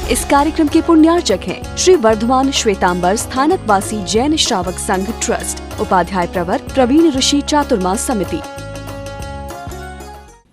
इस कार्यक्रम के पुण्यार्चक हैं श्री वर्धमान श्वेतांबर स्थानकवासी जैन श्रावक संघ ट्रस्ट, उपाध्याय प्रवर प्रवीण ऋषि चातुर्मास समिति।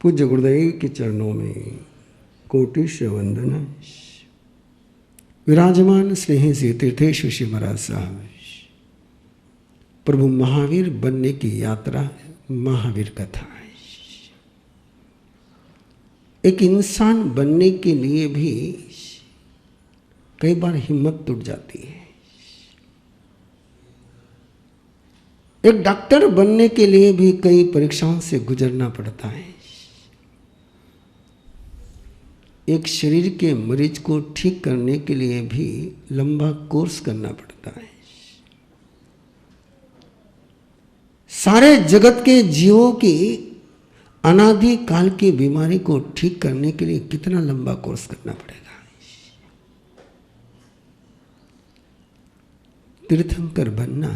पूज्य गुरुदेव के चरणों में कोटिश वंदन। विराजमान स्नेह से तीर्थेश श्री महाराज साहब, प्रभु महावीर बनने की यात्रा, महावीर कथा है। एक इंसान बनने के लिए भी कई बार हिम्मत टूट जाती है। एक डॉक्टर बनने के लिए भी कई परीक्षाओं से गुजरना पड़ता है। एक शरीर के मरीज को ठीक करने के लिए भी लंबा कोर्स करना पड़ता है। सारे जगत के जीवों की अनादि काल की बीमारी को ठीक करने के लिए कितना लंबा कोर्स करना पड़ेगा। तीर्थंकर बनना,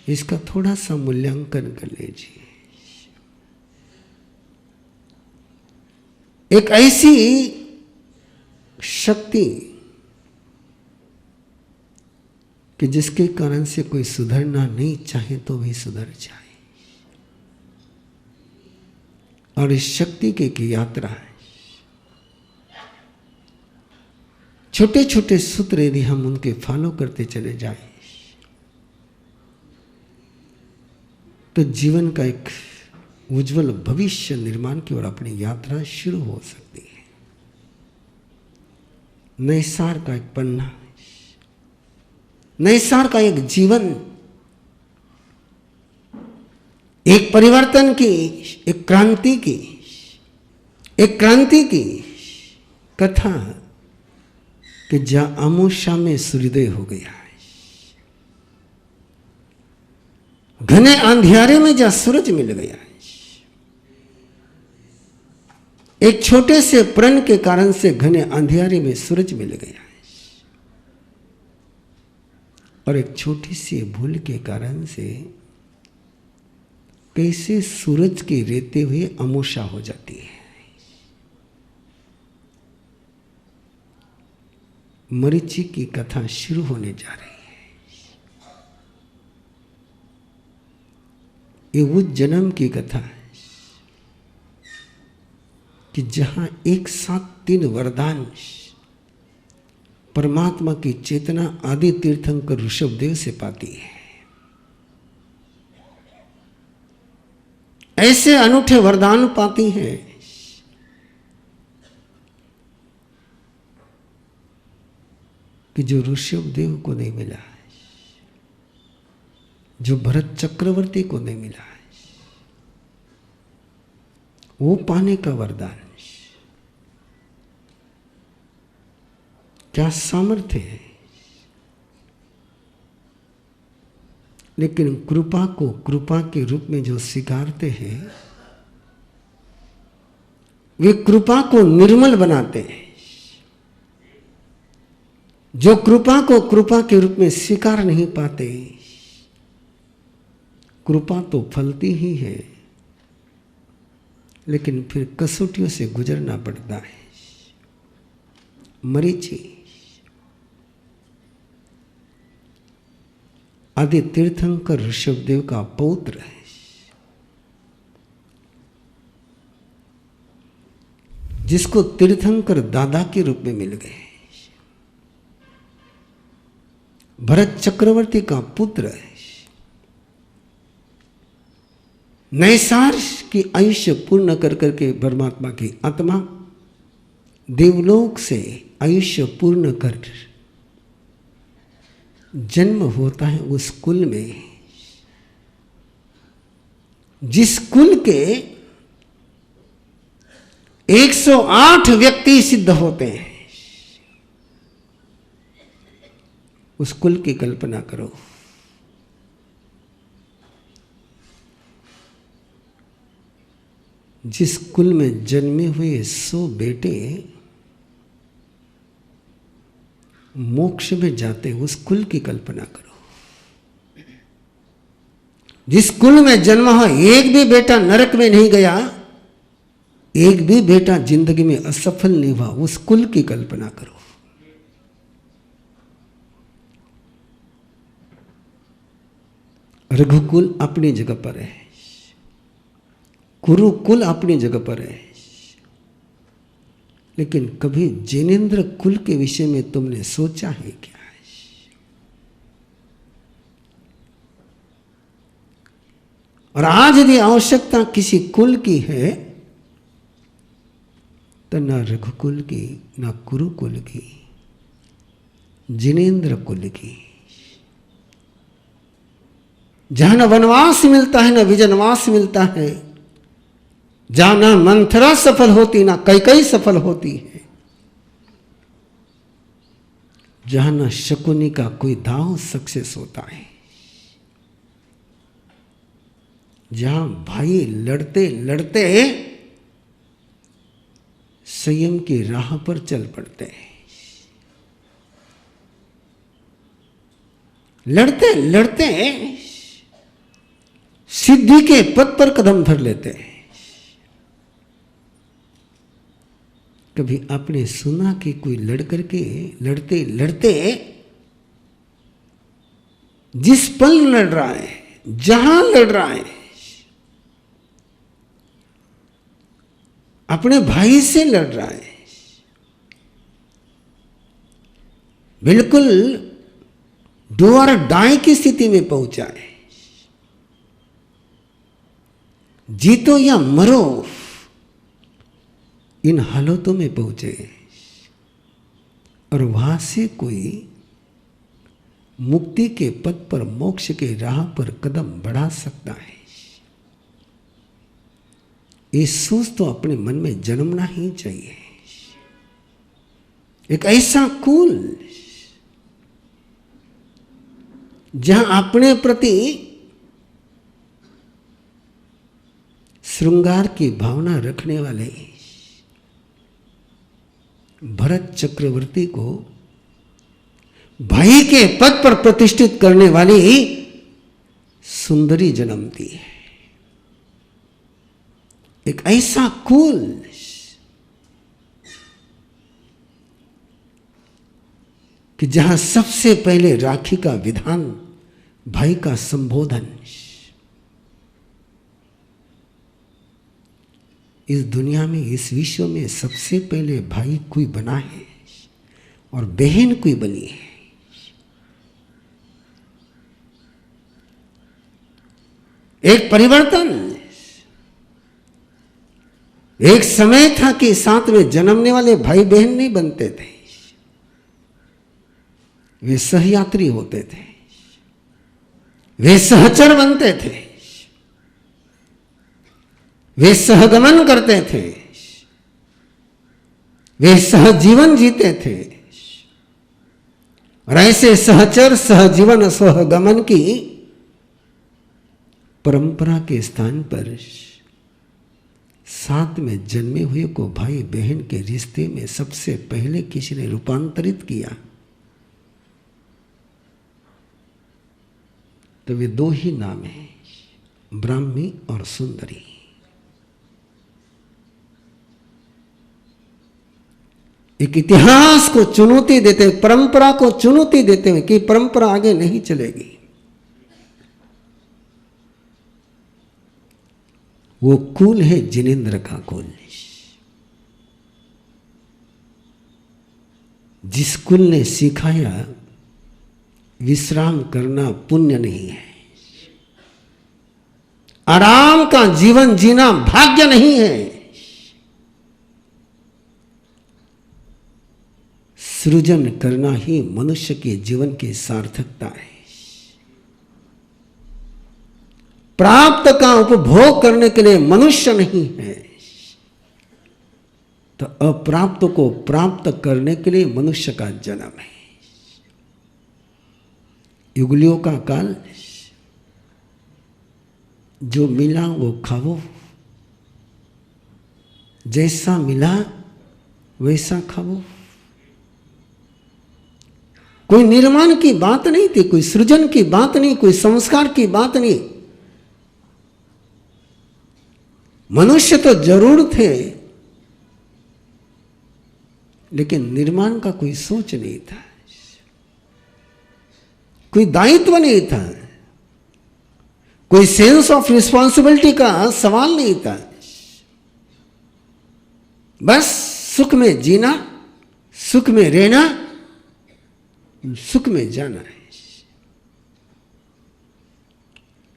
इसका थोड़ा सा मूल्यांकन कर लीजिए। एक ऐसी शक्ति कि जिसके कारण से कोई सुधरना नहीं चाहे तो भी सुधर जाए, और इस शक्ति की एक यात्रा है। छोटे छोटे सूत्र यदि हम उनके फॉलो करते चले जाएं तो जीवन का एक उज्जवल भविष्य निर्माण की ओर अपनी यात्रा शुरू हो सकती है। नए सार का एक पन्ना, नए सार का एक जीवन, एक परिवर्तन की, एक क्रांति की कथा कि जहां आमोशा में सूर्योदय हो गया है। घने अंधियारे में जहां सूरज मिल गया है। एक छोटे से प्रण के कारण से घने अंधियारे में सूरज मिल गया है, और एक छोटी सी भूल के कारण से कैसे सूरज की रेते हुए आमोशा हो जाती है। मरीचि की कथा शुरू होने जा रही है। ये उस जन्म की कथा है कि जहां एक साथ 3 वरदान परमात्मा की चेतना आदि तीर्थंकर ऋषभदेव से पाती है। ऐसे अनूठे वरदान पाती हैं कि जो ऋषभदेव को नहीं मिला है, जो भरत चक्रवर्ती को नहीं मिला है, वो पाने का वरदान। क्या सामर्थ्य है। लेकिन कृपा को कृपा के रूप में जो स्वीकारते हैं, वे कृपा को निर्मल बनाते हैं। जो कृपा को कृपा के रूप में स्वीकार नहीं पाते, कृपा तो फलती ही है, लेकिन फिर कसौटियों से गुजरना पड़ता है। मरीचि आदि तीर्थंकर ऋषभदेव का पौत्र है। जिसको तीर्थंकर दादा के रूप में मिल गए। भरत चक्रवर्ती का पुत्र है। नए सार की आयुष्य पूर्ण कर करके परमात्मा की आत्मा देवलोक से आयुष्य पूर्ण कर जन्म होता है उस कुल में, जिस कुल के 108 व्यक्ति सिद्ध होते हैं। उस कुल की कल्पना करो। जिस कुल में जन्मे हुए 100 बेटे मोक्ष में जाते, उस कुल की कल्पना करो। जिस कुल में जन्मा हो एक भी बेटा नरक में नहीं गया, एक भी बेटा जिंदगी में असफल नहीं हुआ, उस कुल की कल्पना करो। रघुकुल अपनी जगह पर है, कुरुकुल अपनी जगह पर है, लेकिन कभी जिनेंद्र कुल के विषय में तुमने सोचा है क्या? और आज यदि आवश्यकता किसी कुल की है तो न रघुकुल की, न कुरुकुल की, जिनेंद्र कुल की। जहां न वनवास मिलता है, न विजनवास मिलता है, जहां न मंथरा सफल होती, न कैकई सफल होती है, जहां न शकुनी का कोई दांव सक्सेस होता है, जहां भाई लड़ते लड़ते संयम की राह पर चल पड़ते हैं, लड़ते लड़ते सिद्धि के पद पर कदम धर लेते हैं। कभी आपने सुना कि कोई लड़कर के लड़ते लड़ते जिस पल लड़ रहा है, जहां लड़ रहा है, अपने भाई से लड़ रहा है, बिल्कुल डू और डाई की स्थिति में पहुंचा है, जीतो या मरो इन हालतों में पहुंचे, और वहां से कोई मुक्ति के पथ पर, मोक्ष के राह पर कदम बढ़ा सकता है। ये सोच तो अपने मन में जन्मना ही चाहिए। एक ऐसा कुल जहां अपने प्रति श्रृंगार की भावना रखने वाले भरत चक्रवर्ती को भाई के पद पर प्रतिष्ठित करने वाली सुंदरी जन्मती है। एक ऐसा कुल कि जहां सबसे पहले राखी का विधान, भाई का संबोधन, इस दुनिया में, इस विश्व में सबसे पहले भाई कोई बना है और बहन कोई बनी है। एक परिवर्तन, एक समय था कि साथ में जन्मने वाले भाई बहन नहीं बनते थे, वे सहयात्री होते थे, वे सहचर बनते थे, वे सहगमन करते थे, वे सहजीवन जीते थे। और ऐसे सहचर, सहजीवन, सहगमन की परंपरा के स्थान पर साथ में जन्मे हुए को भाई बहन के रिश्ते में सबसे पहले किसी ने रूपांतरित किया, तो वे दो ही नाम हैं, ब्राह्मी और सुंदरी। एक इतिहास को चुनौती देते हुए, परंपरा को चुनौती देते हुए कि परंपरा आगे नहीं चलेगी, वो कुल है जिनेंद्र का कुल। जिस कुल ने सिखाया विश्राम करना पुण्य नहीं है, आराम का जीवन जीना भाग्य नहीं है, सृजन करना ही मनुष्य के जीवन की सार्थकता है। प्राप्त का उपभोग करने के लिए मनुष्य नहीं है, तो अप्राप्त को प्राप्त करने के लिए मनुष्य का जन्म है। युगलियों का काल, जो मिला वो खाओ, जैसा मिला वैसा खाओ। कोई निर्माण की बात नहीं थी, कोई सृजन की बात नहीं, कोई संस्कार की बात नहीं। मनुष्य तो जरूर थे, लेकिन निर्माण का कोई सोच नहीं था, कोई दायित्व नहीं था, कोई सेंस ऑफ रिस्पॉन्सिबिलिटी का सवाल नहीं था। बस सुख में जीना, सुख में रहना, सुख में जाना है।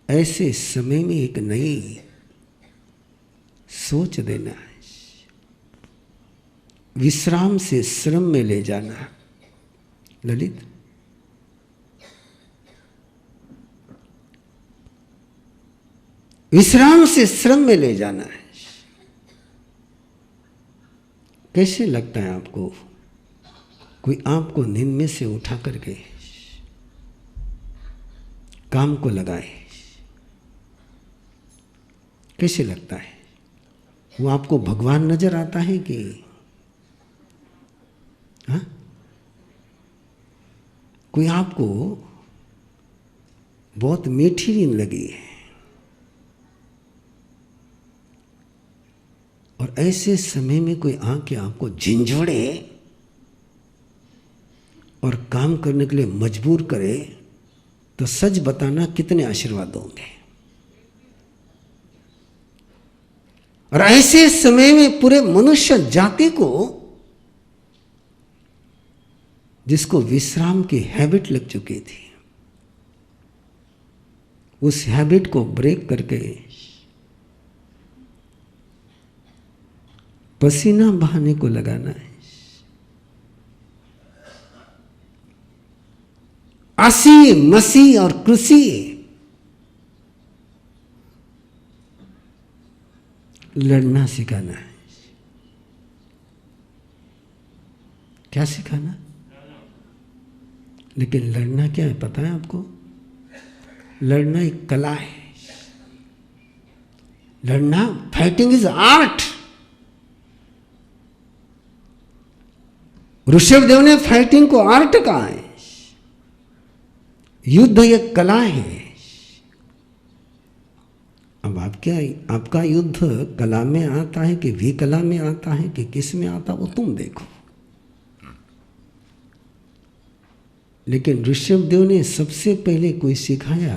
ऐसे समय में एक नई सोच देना है, विश्राम से श्रम में ले जाना। ललित, विश्राम से श्रम में ले जाना है। कैसे लगता है आपको? कोई आपको नींद में से उठा करके काम को लगाए, कैसे लगता है? वो आपको भगवान नजर आता है कि हाँ? कोई आपको बहुत मीठी नींद लगी है और ऐसे समय में कोई आके आपको झिंझोड़े और काम करने के लिए मजबूर करे, तो सच बताना कितने आशीर्वाद होंगे। और ऐसे समय में पूरे मनुष्य जाति को, जिसको विश्राम की हैबिट लग चुकी थी, उस हैबिट को ब्रेक करके पसीना बहाने को लगाना है। आसी मसी और कृषि लड़ना सिखाना है। क्या सिखाना? लेकिन लड़ना क्या है पता है आपको? लड़ना एक कला है। लड़ना, फाइटिंग इज आर्ट। ऋषभदेव ने फाइटिंग को आर्ट कहा है। युद्ध एक कला है। अब आपका युद्ध कला में आता है कि विकला में आता है कि किस में आता, वो तुम देखो। लेकिन ऋषभदेव ने सबसे पहले कोई सिखाया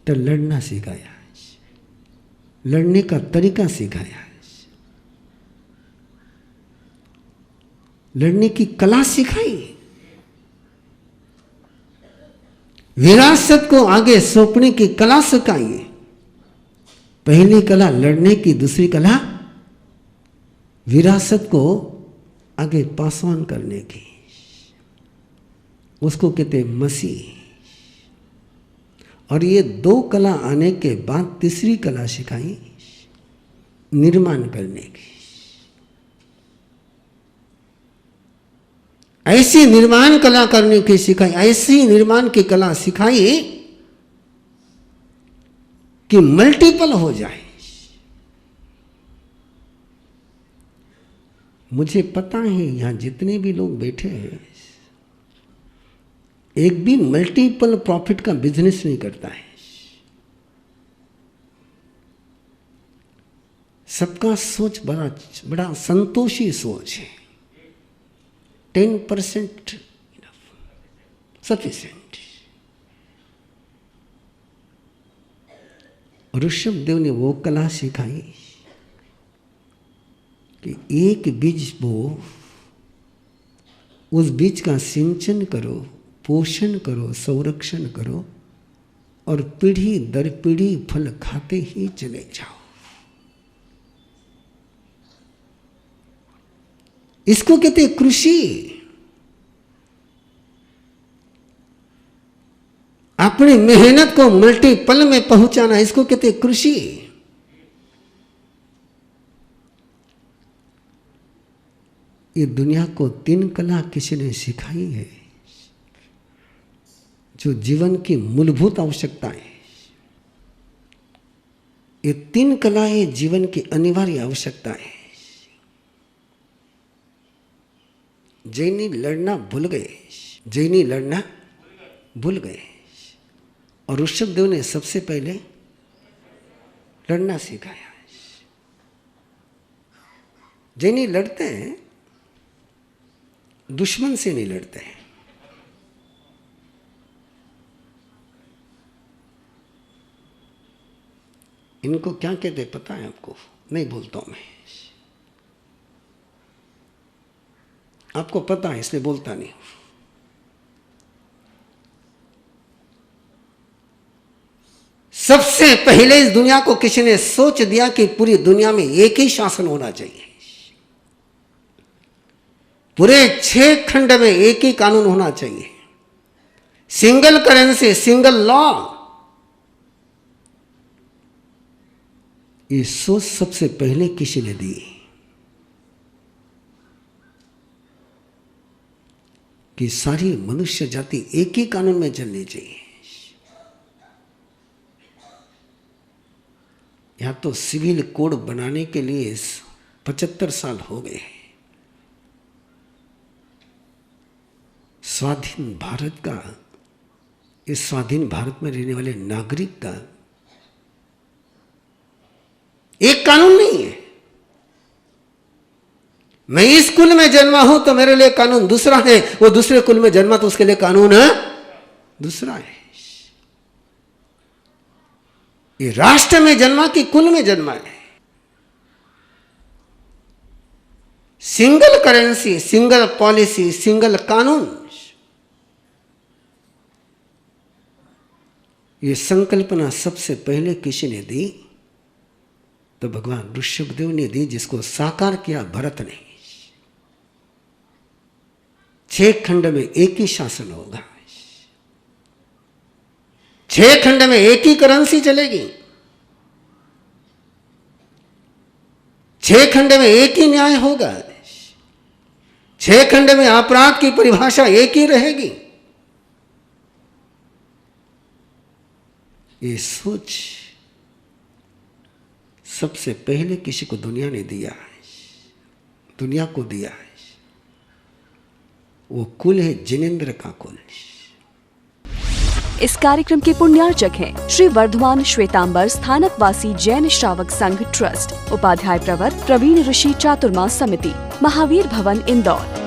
तो लड़ना सिखाया, लड़ने का तरीका सिखाया, लड़ने की कला सिखाई, विरासत को आगे सौंपने की कला सिखाई। पहली कला लड़ने की, दूसरी कला विरासत को आगे पास ऑन करने की। उसको कहते मसीह। और ये दो कला आने के बाद तीसरी कला सिखाई, निर्माण करने की। ऐसी निर्माण कला करने की सिखाई, ऐसी निर्माण की कला सिखाई कि मल्टीपल हो जाए। मुझे पता है यहां जितने भी लोग बैठे हैं, एक भी मल्टीपल प्रॉफिट का बिजनेस नहीं करता है। सबका सोच बड़ा संतोषी सोच है। 10% सफिशिएंट। ऋषभदेव ने वो कला सिखाई कि एक बीज बो, उस बीज का सिंचन करो, पोषण करो, संरक्षण करो और पीढ़ी दर पीढ़ी फल खाते ही चले जाओ। इसको कहते हैं कृषि। अपनी मेहनत को मल्टीपल में पहुंचाना, इसको कहते हैं कृषि। ये दुनिया को 3 कला किसी ने सिखाई है, जो जीवन की मूलभूत आवश्यकता है। ये 3 कलाएं जीवन की अनिवार्य आवश्यकता है। जैनी लड़ना भूल गए, जैनी लड़ना भूल गए। और ऋषभदेव ने सबसे पहले लड़ना सिखाया। जैनी लड़ते हैं, दुश्मन से नहीं लड़ते हैं। इनको क्या कहते पता है आपको? नहीं बोलता हूं मैं, आपको पता है इसलिए बोलता नहीं। सबसे पहले इस दुनिया को किसी ने सोच दिया कि पूरी दुनिया में एक ही शासन होना चाहिए, पूरे 6 खंड में एक ही कानून होना चाहिए, सिंगल करेंसी, सिंगल लॉ। ये सोच सबसे पहले किसी ने दी कि सारी मनुष्य जाति एक ही कानून में चलनी चाहिए। यहां तो सिविल कोड बनाने के लिए 75 साल हो गए। स्वाधीन भारत का, इस स्वाधीन भारत में रहने वाले नागरिक का एक कानून नहीं है। मैं इस कुल में जन्मा हूं तो मेरे लिए कानून दूसरा है, वो दूसरे कुल में जन्मा तो उसके लिए कानून दूसरा है। ये राष्ट्र में जन्मा कि कुल में जन्मा है। Single currency, single policy, single कानून, ये संकल्पना सबसे पहले किसी ने दी तो भगवान ऋषभदेव ने दी, जिसको साकार किया भरत ने। 6 खंड में एक ही शासन होगा, 6 खंड में एक ही करेंसी चलेगी, 6 खंड में एक ही न्याय होगा, 6 खंड में अपराध की परिभाषा एक ही रहेगी। ये सोच सबसे पहले किसी को दुनिया ने दिया है, दुनिया को दिया है। वो कुल है जिनेंद्र का कुल। इस कार्यक्रम के पुण्यार्चक हैं श्री वर्धमान श्वेतांबर स्थानकवासी जैन श्रावक संघ ट्रस्ट, उपाध्याय प्रवर प्रवीण ऋषि चातुर्मास समिति, महावीर भवन इंदौर।